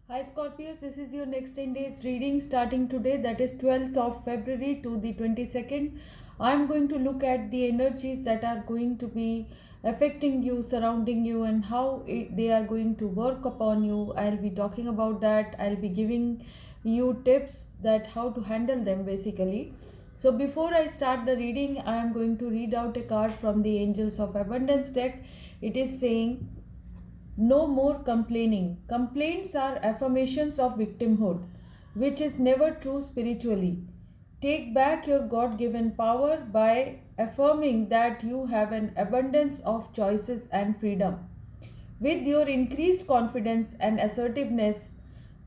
Hi Scorpios, this is your next 10 days reading starting today, that is 12th of February to the 22nd. I'm going to look at the energies that are going to be affecting you, surrounding you, and how they are going to work upon you. I'll be talking about that. I'll be giving you tips that how to handle them basically. So before I start the reading, I am going to read out a card from the Angels of Abundance deck. It is saying, no more complaining. Complaints are affirmations of victimhood, which is never true spiritually. Take back your God given power by affirming that you have an abundance of choices and freedom. With your increased confidence and assertiveness,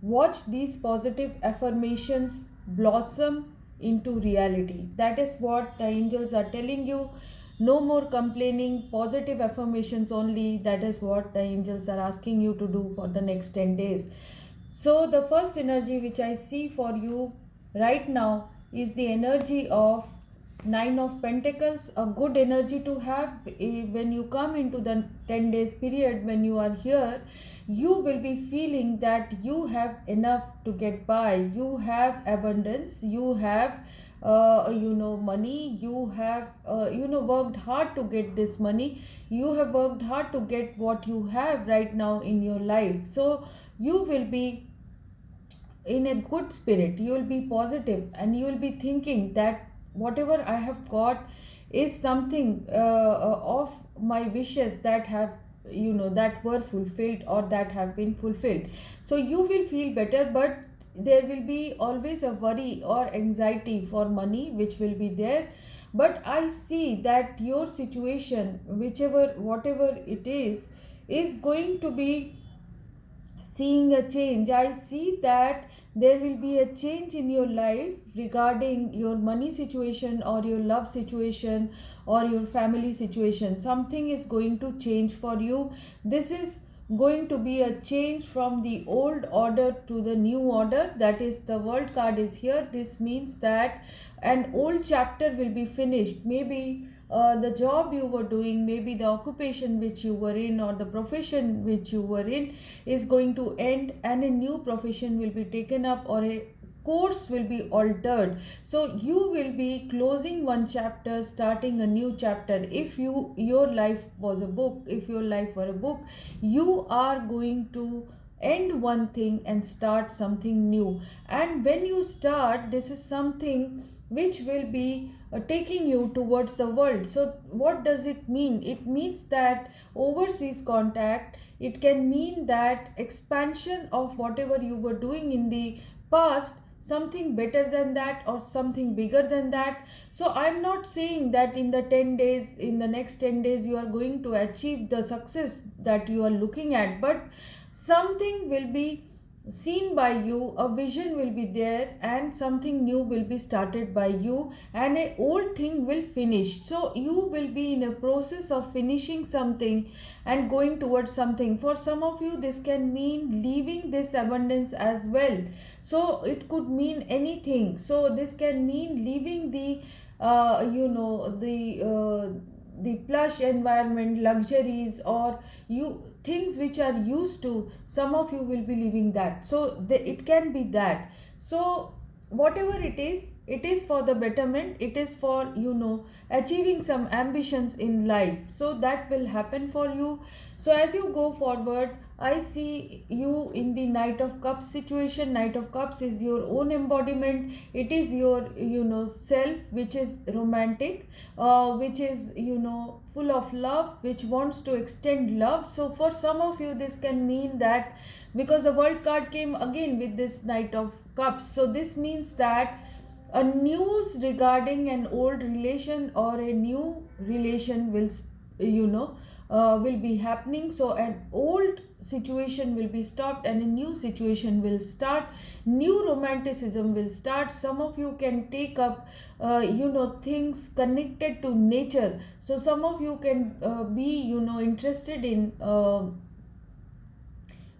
watch these positive affirmations blossom into reality. That is what the angels are telling you. No more complaining, positive affirmations only. That is what the angels are asking you to do for the next 10 days. So, the first energy which I see for you right now is the energy of Nine of Pentacles, a good energy to have when you come into the 10 days period. When you are here, you will be feeling that you have enough to get by, you have abundance, you have money, you have worked hard to get this money, you have worked hard to get what you have right now in your life. So you will be in a good spirit, you will be positive, and you will be thinking that whatever I have got is something of my wishes that have that were fulfilled or that have been fulfilled. So you will feel better, but there will be always a worry or anxiety for money which will be there. But I see that your situation, whichever whatever it is going to be seeing a change. I see that there will be a change in your life regarding your money situation or your love situation or your family situation. Something is going to change for you. This is going to be a change from the old order to the new order. That is, the world card is here. This means that an old chapter will be finished. Maybe the job you were doing, maybe the occupation which you were in or the profession which you were in is going to end, and a new profession will be taken up or a course will be altered. So you will be closing one chapter, starting a new chapter. If your life was a book, if your life were a book, you are going to end one thing and start something new. And when you start, this is something which will be taking you towards the world. So what does it mean? It means that overseas contact, it can mean that expansion of whatever you were doing in the past, something better than that or something bigger than that. So I'm not saying that in the 10 days, in the next 10 days, you are going to achieve the success that you are looking at, but something will be seen by you, a vision will be there, and something new will be started by you, and a old thing will finish. So you will be in a process of finishing something and going towards something. For some of you, this can mean leaving this abundance as well. So it could mean anything. So this can mean leaving the the plush environment, luxuries, or you things which are used to. Some of you will be leaving that. So it can be that. So whatever it is for the betterment, it is for achieving some ambitions in life. So that will happen for you. So as you go forward, I see you in the Knight of Cups situation. Knight of Cups is your own embodiment. It is your self, which is romantic, which is full of love, which wants to extend love. So for some of you, this can mean that, because the world card came again with this Knight of Cups, so this means that a news regarding an old relation or a new relation will will be happening. So an old situation will be stopped and a new situation will start. New romanticism will start. Some of you can take up things connected to nature. So some of you can be interested in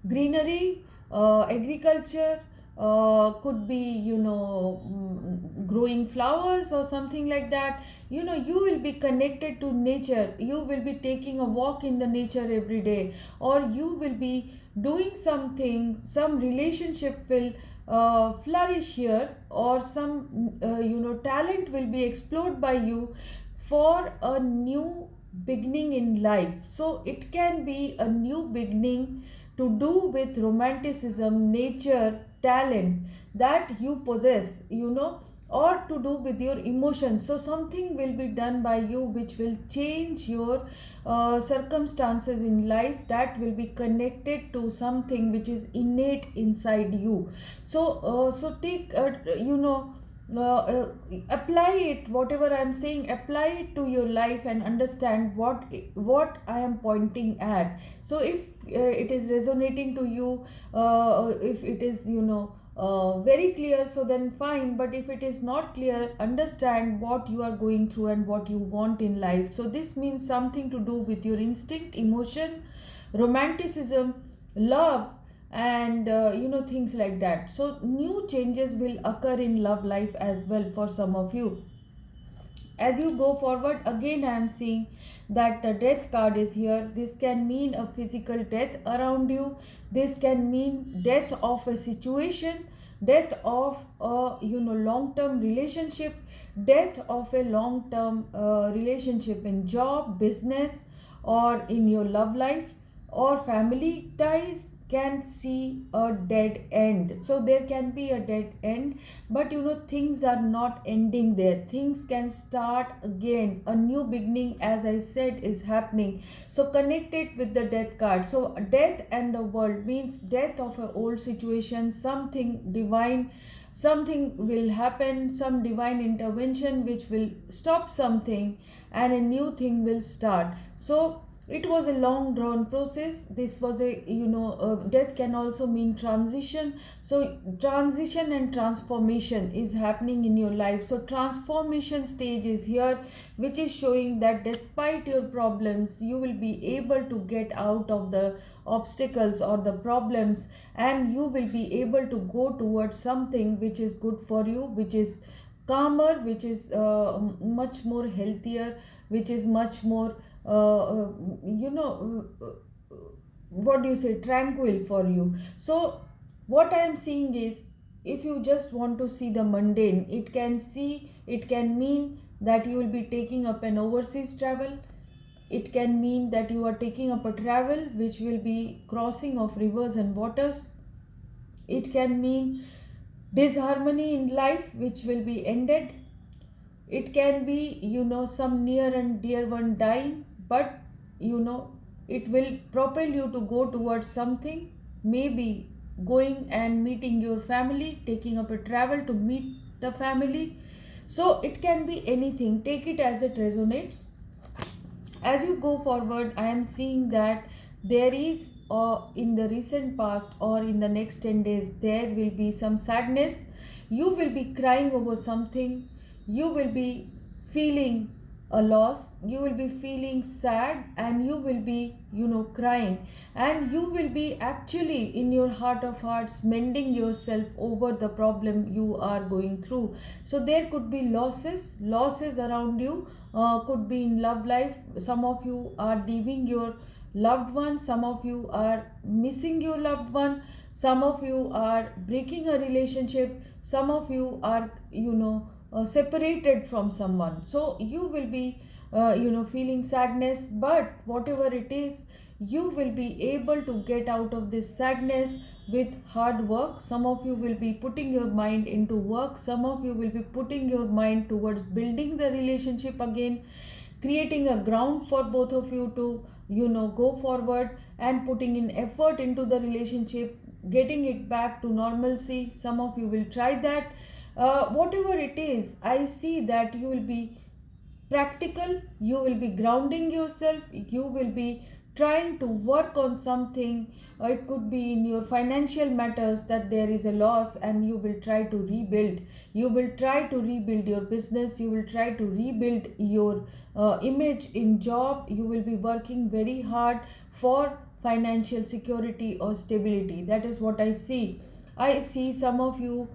greenery, agriculture, could be growing flowers or something like that. You will be connected to nature. You will be taking a walk in the nature every day, or you will be doing something, some relationship will flourish here, or some talent will be explored by you for a new beginning in life. So it can be a new beginning to do with romanticism, nature, talent that you possess, or to do with your emotions. So something will be done by you which will change your circumstances in life, that will be connected to something which is innate inside you. So take uh, uh, apply it, whatever I am saying, apply it to your life and understand what I am pointing at. So if it is resonating to you, if it is very clear, so then fine. But if it is not clear, understand what you are going through and what you want in life. So this means something to do with your instinct, emotion, romanticism, love, and things like that. So new changes will occur in love life as well for some of you. As you go forward, again I am seeing that the death card is here. This can mean a physical death around you. This can mean death of a situation, death of a long term relationship, death of a long term relationship in job, business, or in your love life, or family ties can see a dead end. So there can be a dead end, but things are not ending there. Things can start again. A new beginning, as I said, is happening. So connect it with the death card. So death and the world means death of an old situation, something divine, something will happen, some divine intervention which will stop something, and a new thing will start. So it was a long drawn process. This was a death can also mean transition. So transition and transformation is happening in your life. So transformation stage is here, which is showing that despite your problems, you will be able to get out of the obstacles or the problems, and you will be able to go towards something which is good for you, which is calmer, which is much more healthier, which is much more what do you say, tranquil for you. So what I am seeing is, if you just want to see the mundane, it can mean that you will be taking up an overseas travel. It can mean that you are taking up a travel which will be crossing of rivers and waters. It can mean disharmony in life which will be ended. It can be some near and dear one dying, but it will propel you to go towards something, maybe going and meeting your family, taking up a travel to meet the family. So it can be anything, take it as it resonates. As you go forward, I am seeing that there is, in the recent past or in the next 10 days, there will be some sadness. You will be crying over something. You will be feeling a loss. You will be feeling sad, and you will be crying, and you will be actually in your heart of hearts mending yourself over the problem you are going through. So there could be losses around you. Could be in love life. Some of you are leaving your loved one, some of you are missing your loved one, some of you are breaking a relationship, some of you are separated from someone. So you will be feeling sadness, but whatever it is, you will be able to get out of this sadness with hard work. Some of you will be putting your mind into work, some of you will be putting your mind towards building the relationship again, creating a ground for both of you to go forward, and putting in effort into the relationship, getting it back to normalcy. Some of you will try that. Whatever it is, I see that you will be practical, you will be grounding yourself, you will be trying to work on something. It could be in your financial matters that there is a loss, and you will try to rebuild. You will try to rebuild your business, you will try to rebuild your image in job. You will be working very hard for financial security or stability. That is what I see. I see some of you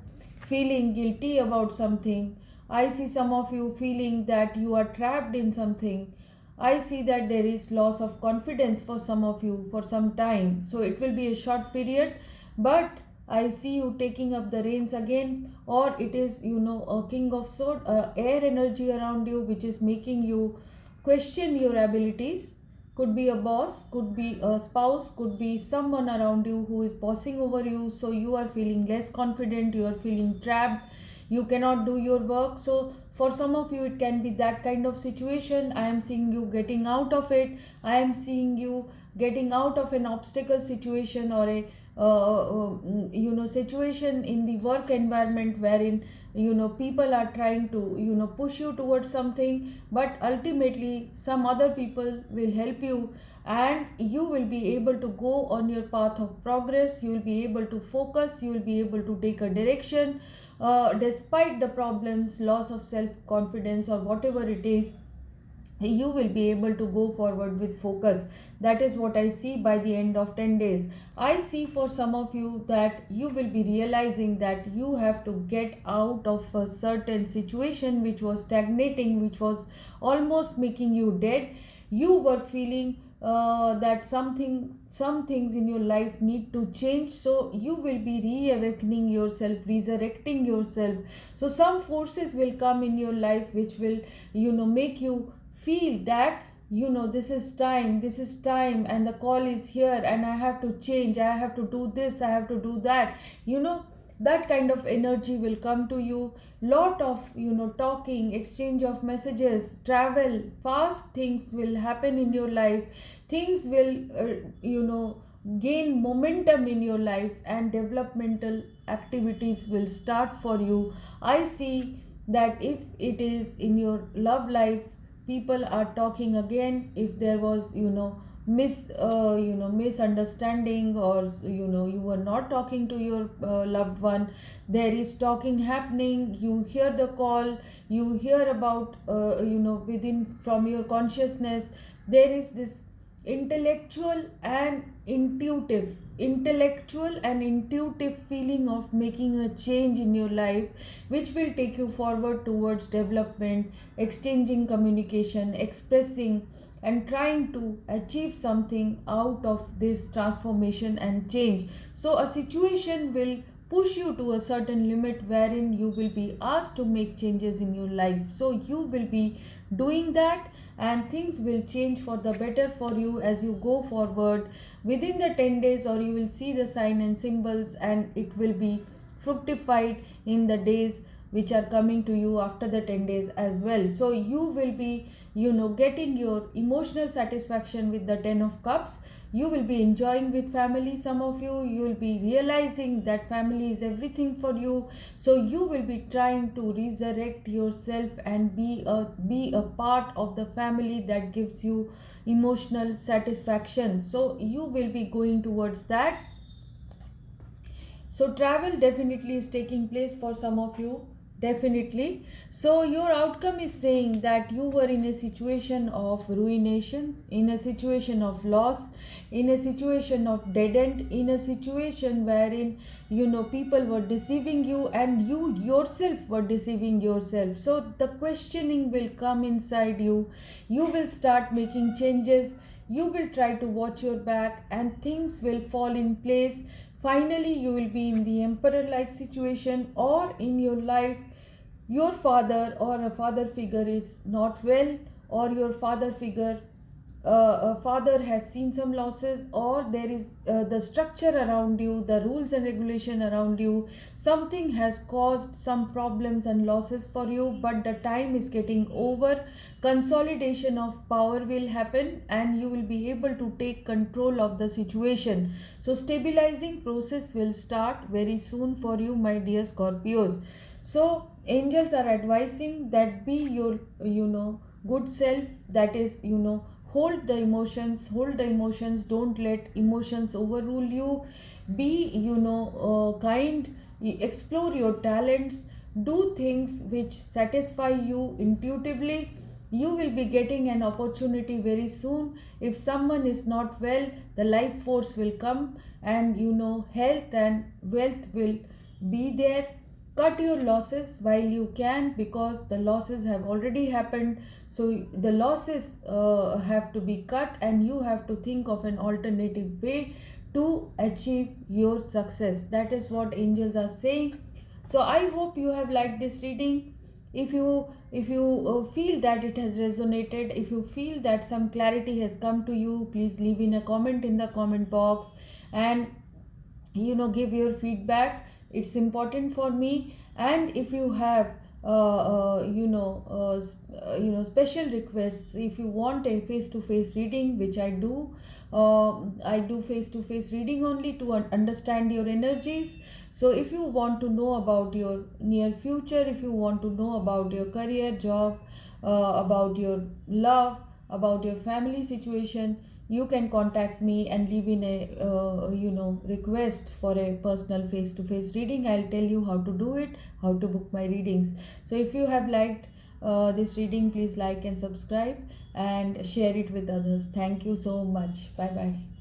feeling guilty about something. I see some of you feeling that you are trapped in something. I see that there is loss of confidence for some of you for some time. So it will be a short period, but I see you taking up the reins again, or it is, a king of sword, air energy around you, which is making you question your abilities. Could be a boss, could be a spouse, could be someone around you who is bossing over you. So you are feeling less confident, you are feeling trapped, you cannot do your work. So for some of you it can be that kind of situation. I am seeing you getting out of it. I am seeing you getting out of an obstacle situation, or a situation in the work environment wherein people are trying to push you towards something, but ultimately some other people will help you, and you will be able to go on your path of progress. You will be able to focus, you will be able to take a direction, despite the problems, loss of self confidence, or whatever it is. You will be able to go forward with focus. That is what I see by the end of 10 days. I see for some of you that you will be realizing that you have to get out of a certain situation which was stagnating, which was almost making you dead. You were feeling that some things in your life need to change, so you will be reawakening yourself, resurrecting yourself. So some forces will come in your life which will make you feel that this is time, and the call is here, and I have to change, I have to do this, I have to do that. That kind of energy will come to you. Lot of talking, exchange of messages, travel, fast things will happen in your life. Things will gain momentum in your life, and developmental activities will start for you. I see that if it is in your love life, people are talking again. If there was misunderstanding, or you were not talking to your loved one, there is talking happening. You hear the call, you hear about within from your consciousness. There is this intellectual and intuitive feeling of making a change in your life, which will take you forward towards development, exchanging communication, expressing, and trying to achieve something out of this transformation and change. So a situation will push you to a certain limit wherein you will be asked to make changes in your life. So you will be doing that, and things will change for the better for you as you go forward within the 10 days, or you will see the sign and symbols, and it will be fructified in the days which are coming to you after the 10 days as well. So you will be getting your emotional satisfaction with the 10 of cups. You will be enjoying with family. Some of you will be realizing that family is everything for you. So you will be trying to resurrect yourself and be a part of the family that gives you emotional satisfaction. So you will be going towards that. So travel definitely is taking place for some of you. Definitely. So your outcome is saying that you were in a situation of ruination, in a situation of loss, in a situation of dead end, in a situation wherein people were deceiving you, and you yourself were deceiving yourself. So the questioning will come inside you. You will start making changes. You will try to watch your back, and things will fall in place. Finally, you will be in the emperor like situation, or in your life, your father or a father figure is not well, or your father figure, a father has seen some losses, or there is the structure around you, the rules and regulation around you, something has caused some problems and losses for you, but the time is getting over. Consolidation of power will happen, and you will be able to take control of the situation. So stabilizing process will start very soon for you, my dear Scorpios. So angels are advising that be your good self, that is hold the emotions, don't let emotions overrule you. Be kind, explore your talents, do things which satisfy you intuitively. You will be getting an opportunity very soon. If someone is not well, the life force will come, and health and wealth will be there. cut your losses while you can, because the losses have already happened. So the losses have to be cut, and you have to think of an alternative way to achieve your success. That is what angels are saying. So I hope you have liked this reading. If you feel that it has resonated, if you feel that some clarity has come to you, please leave in a comment in the comment box, and give your feedback. It's important for me. And if you have special requests, if you want a face to face reading, which I do face to face reading only to understand your energies. So if you want to know about your near future, if you want to know about your career, job, about your love, about your family situation, you can contact me and leave in a request for a personal face to face reading. I'll tell you how to do it, how to book my readings. So if you have liked this reading, please like and subscribe and share it with others. Thank you so much. Bye bye.